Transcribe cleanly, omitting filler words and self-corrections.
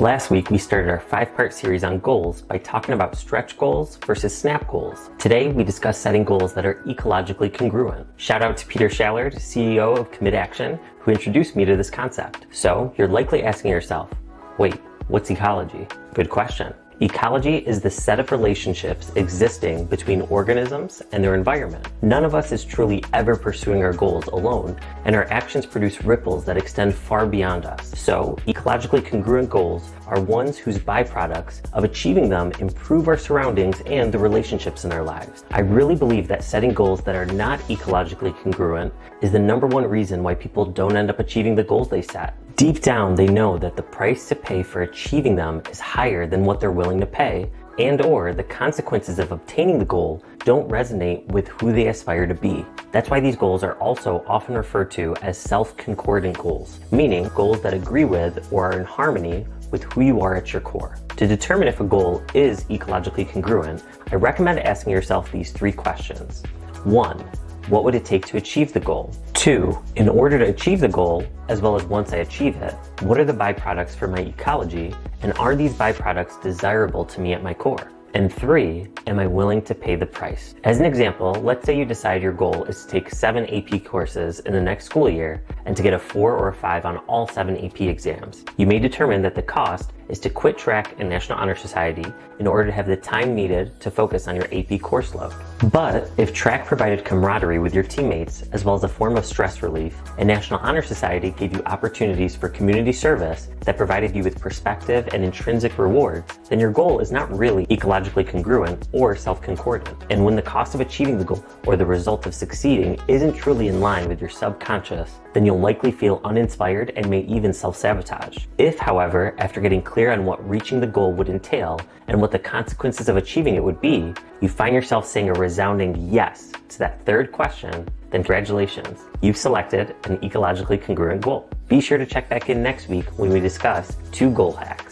Last week, we started our 5-part series on goals by talking about stretch goals versus snap goals. Today, we discuss setting goals that are ecologically congruent. Shout out to Peter Shallard, CEO of Commit Action, who introduced me to this concept. So, you're likely asking yourself, wait, what's ecology? Good question. Ecology is the set of relationships existing between organisms and their environment. None of us is truly ever pursuing our goals alone, and our actions produce ripples that extend far beyond us. So, ecologically congruent goals are ones whose byproducts of achieving them improve our surroundings and the relationships in our lives. I really believe that setting goals that are not ecologically congruent is the #1 reason why people don't end up achieving the goals they set. Deep down, they know that the price to pay for achieving them is higher than what they're willing to pay, and/or the consequences of obtaining the goal don't resonate with who they aspire to be. That's why these goals are also often referred to as self-concordant goals, meaning goals that agree with or are in harmony with who you are at your core. To determine if a goal is ecologically congruent, I recommend asking yourself these 3 questions. 1. What would it take to achieve the goal? 2. In order to achieve the goal, as well as once I achieve it, what are the byproducts for my ecology, and are these byproducts desirable to me at my core? And 3, am I willing to pay the price? As an example, let's say you decide your goal is to take 7 AP courses in the next school year and to get a 4 or a 5 on all 7 AP exams. You may determine that the cost is to quit track and National Honor Society in order to have the time needed to focus on your AP course load. But if track provided camaraderie with your teammates as well as a form of stress relief, and National Honor Society gave you opportunities for community service that provided you with perspective and intrinsic rewards, then your goal is not really ecologically congruent or self-concordant. And when the cost of achieving the goal or the result of succeeding isn't truly in line with your subconscious, then you'll likely feel uninspired and may even self-sabotage. If, however, after getting clear on what reaching the goal would entail and what the consequences of achieving it would be, you find yourself saying a resounding yes to that 3rd question, then congratulations, you've selected an ecologically congruent goal. Be sure to check back in next week when we discuss 2 goal hacks.